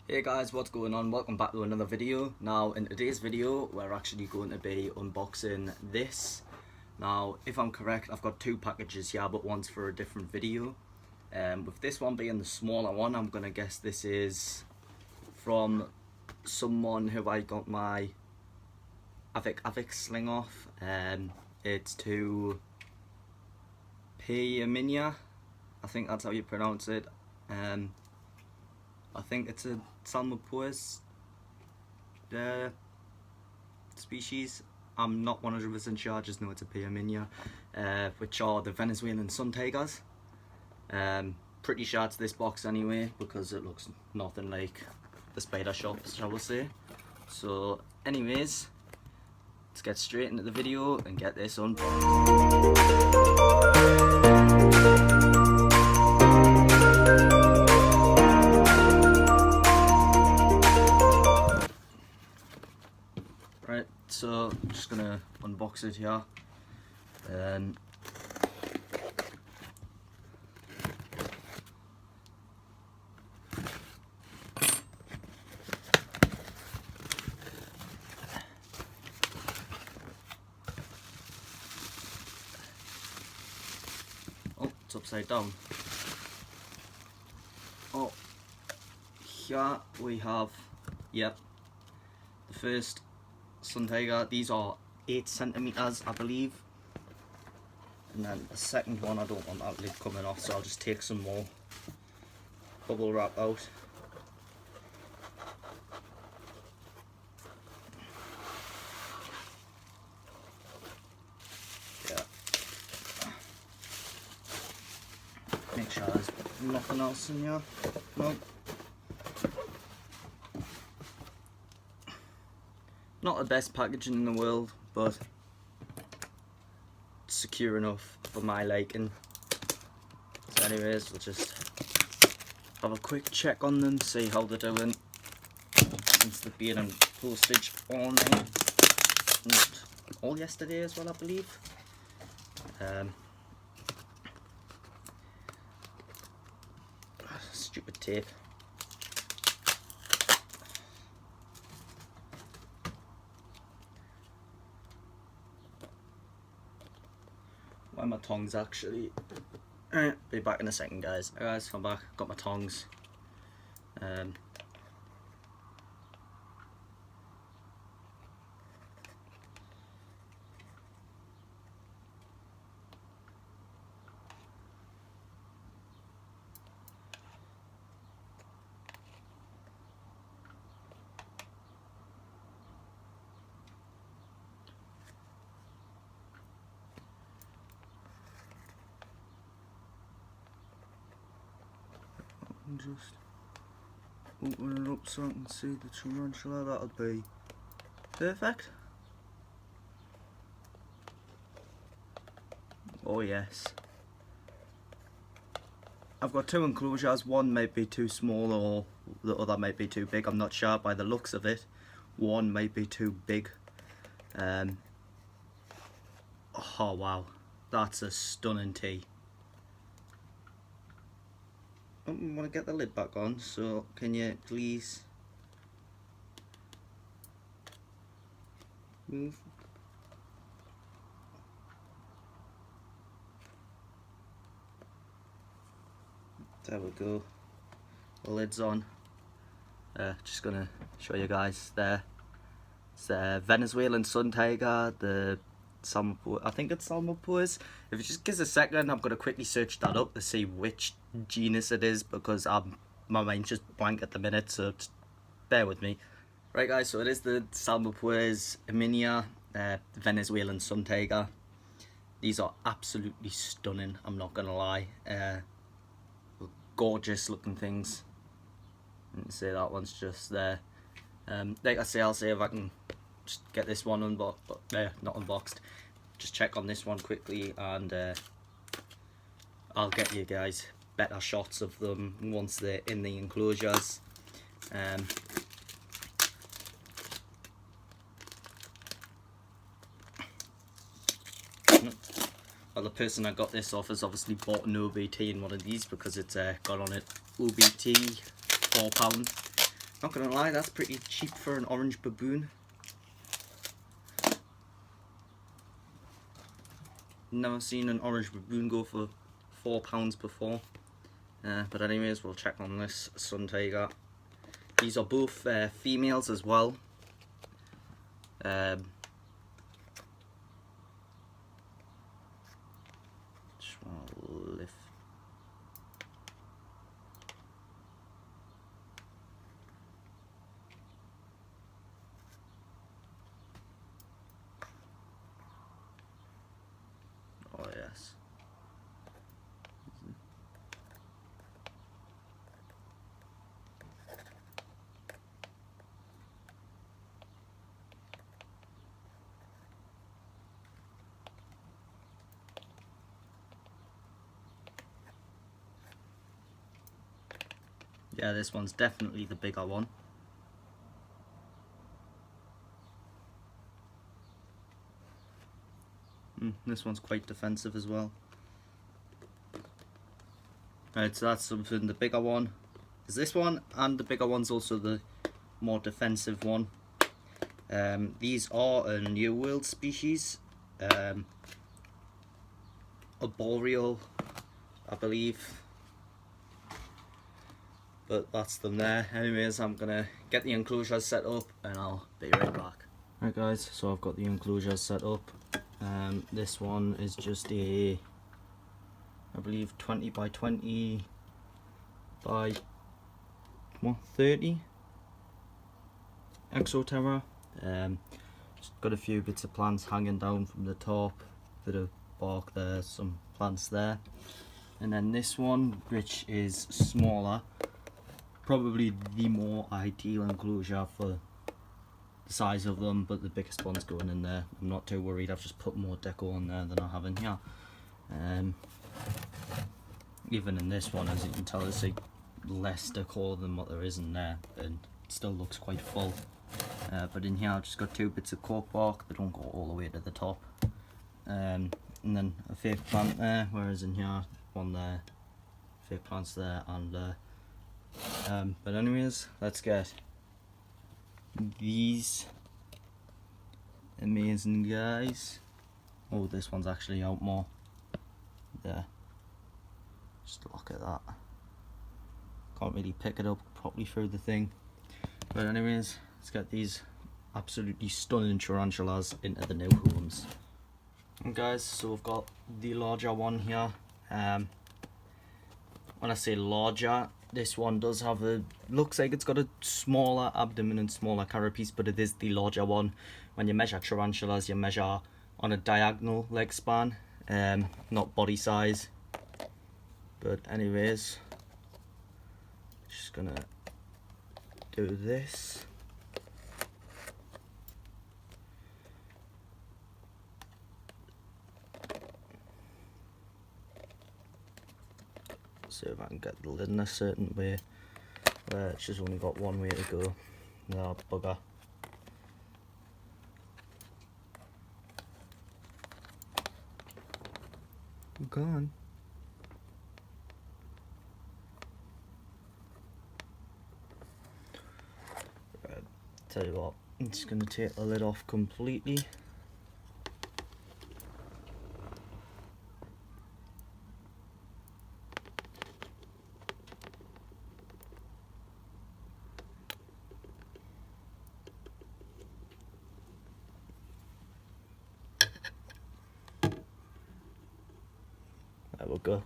Hey guys, what's going on? Welcome back to another video. Now in today's video we're actually going to be unboxing this. Now if I'm correct, I've got two packages here, but one's for a different video. With this one being the smaller one, I'm gonna guess this is from someone who I got my Avic sling off. It's to Irminia, I think that's how you pronounce it. I think it's a Psalmopoeus species. I'm not 100% sure, I just know it's a Irminia, which are the Venezuelan Sun Tigers. Pretty sure it's this box anyway, because it looks nothing like the spider shops, shall we say. So anyways, let's get straight into the video and get this unboxed. Right, so I'm just gonna unbox it here. Oh, it's upside down. Oh, here we have, yep, the first Sun Tiger. These are 8 centimeters, I believe. And then the second one, I don't want that lid coming off, so I'll just take some more bubble wrap out. Yeah. Make sure there's nothing else in here. No. Not the best packaging in the world, but secure enough for my liking. So anyways, we'll just have a quick check on them, see how they're doing, since they've been in postage all night, and all yesterday as well, I believe. Stupid tape. Where my tongs actually. Be back in a second, guys. Hey guys, I'm back. Got my tongs. And just open it up so I can see the tarantula. That would be perfect. Oh yes. I've got two enclosures. One might be too small or the other might be too big. I'm not sure by the looks of it. One might be too big. Oh wow, that's a stunning tea. I want to get the lid back on, so can you please move? There we go, the lid's on. Just gonna show you guys there. It's the Venezuelan Sun Tiger, the I think it's Psalmopoeus. If it just gives a second, I'm going to quickly search that up to see which genus it is, because my mind's just blank at the minute, so just bear with me. Right guys, so it is the Psalmopoeus Irminia, Venezuelan Sun Tiger. These are absolutely stunning, I'm not going to lie. Gorgeous looking things. You can see that one's just there. Like I say, I'll see if I can just get this one not unboxed. Just check on this one quickly, and I'll get you guys better shots of them once they're in the enclosures. Well, the person I got this off has obviously bought an OBT in one of these, because it's got on it OBT £4. Not gonna lie, that's pretty cheap for an orange baboon. Never seen an orange baboon go for £4 before. But anyways, we'll check on this Sun Tiger. These are both females as well. Just want to lift. Oh yes. Yeah, this one's definitely the bigger one. This one's quite defensive as well. Right, so that's something. The bigger one is this one, and the bigger one's also the more defensive one. These are a New World species, arboreal, I believe. But that's them there. Anyways, I'm gonna get the enclosures set up and I'll be right back. Right guys, so I've got the enclosures set up. This one is just a, I believe 20 by 20 by what, 30 Exoterra. Just got a few bits of plants hanging down from the top, bit of bark there, some plants there. And then this one, which is smaller, probably the more ideal enclosure for the size of them, but the biggest one's going in there. I'm not too worried, I've just put more deco on there than I have in here. Even in this one, as you can tell, there's like less decor than what there is in there, and it still looks quite full. But in here I've just got 2 bits of cork bark that don't go all the way to the top. And then a fake plant there, whereas in here, one there, fake plants there, and but anyways, let's get these amazing guys. Oh, this one's actually out more. There. Just look at that. Can't really pick it up properly through the thing. But anyways, let's get these absolutely stunning tarantulas into the new homes. And guys, so we've got the larger one here. When I say larger, this one does have a, looks like it's got a smaller abdomen and smaller carapace, but it is the larger one. When you measure tarantulas, you measure on a diagonal leg span, not body size. But anyways, just gonna do this. See if I can get the lid in a certain way where it's just only got one way to go. No, bugger. Go on. Right, tell you what, I'm just going to take the lid off completely. There we go.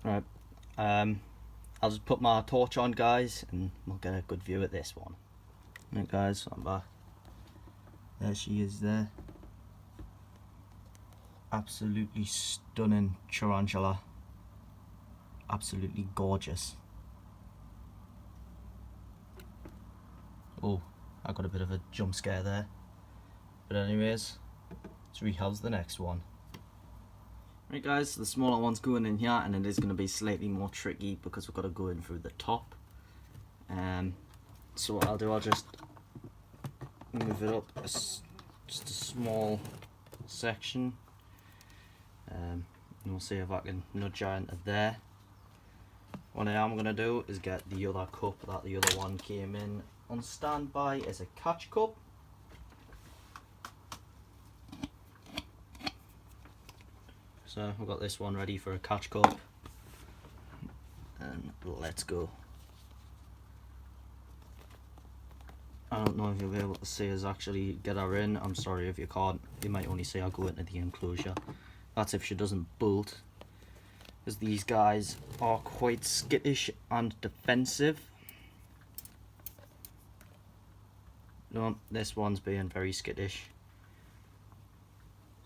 Right, I'll just put my torch on, guys, and we'll get a good view at this one. Right guys, I'm back. There she is there. Absolutely stunning tarantula. Absolutely gorgeous. Oh, I got a bit of a jump scare there. But anyways, let's rehouse the next one. Right guys, so the smaller one's going in here, and it is going to be slightly more tricky because we've got to go in through the top. So what I'll do, I'll just move it up just a small section, and we'll see if I can nudge her into there. what I am going to do is get the other cup that the other one came in on standby as a catch cup. So we've got this one ready for a catch cup, and let's go. I don't know if you'll be able to see us actually get her in. I'm sorry if you can't. You might only see her go into the enclosure. That's if she doesn't bolt, because these guys are quite skittish and defensive. No, this one's being very skittish.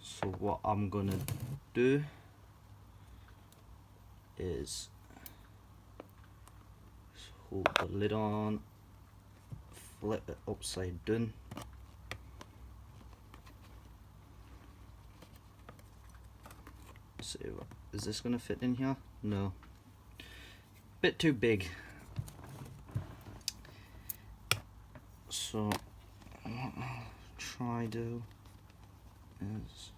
So what I'm gonna do is hold the lid on, flip it upside down, see, is this gonna fit in here? No, bit too big. So what I'll try do is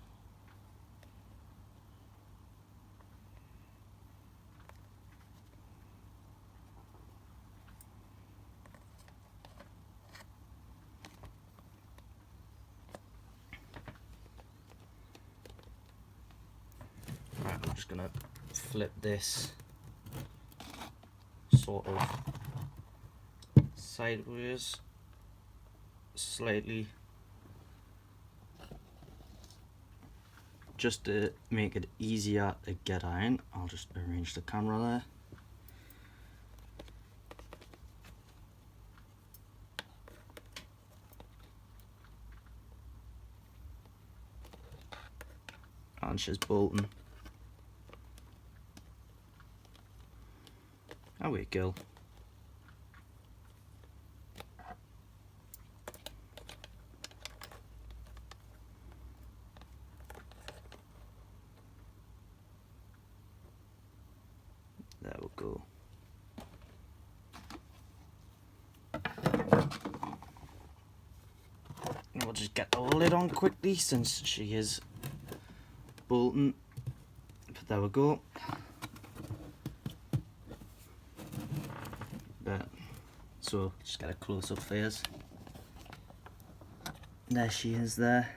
right, I'm just gonna flip this sort of sideways slightly, just to make it easier to get in. I'll just arrange the camera there. And she's bolting. Away, girl. There we go. And we'll just get the lid on quickly since she is bolting. But there we go. There. So just get a close up phase. There she is there.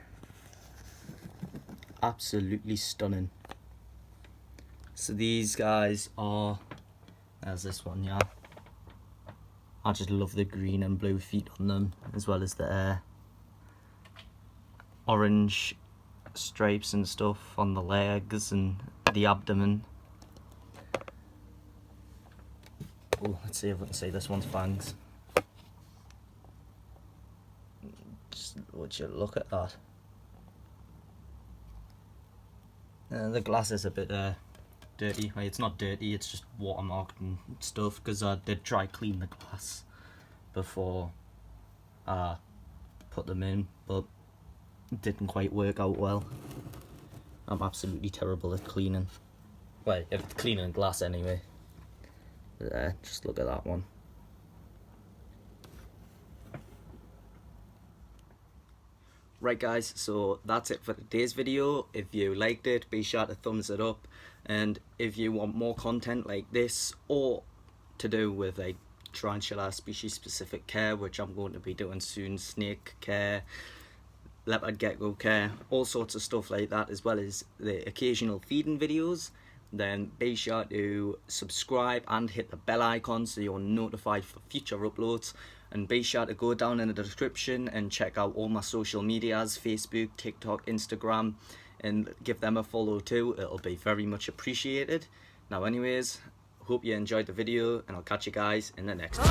Absolutely stunning. So these guys are, there's this one, yeah. I just love the green and blue feet on them, as well as the orange stripes and stuff on the legs and the abdomen. Oh, let's see if we can see this one's fangs. Just would you look at that? The glass is a bit dirty. Well, it's not dirty, it's just watermarked and stuff, because I did try clean the glass before I put them in, but it didn't quite work out well. I'm absolutely terrible at cleaning. Well, if it's cleaning glass anyway. There, just look at that one. Right guys, so that's it for today's video. If you liked it, be sure to thumbs it up, and if you want more content like this, or to do with like tarantula species specific care, which I'm going to be doing soon, snake care, leopard gecko care, all sorts of stuff like that, as well as the occasional feeding videos, then be sure to subscribe and hit the bell icon so you're notified for future uploads. And be sure to go down in the description and check out all my social medias, Facebook, TikTok, Instagram, and give them a follow too. It'll be very much appreciated. Now anyways, hope you enjoyed the video, and I'll catch you guys in the next one.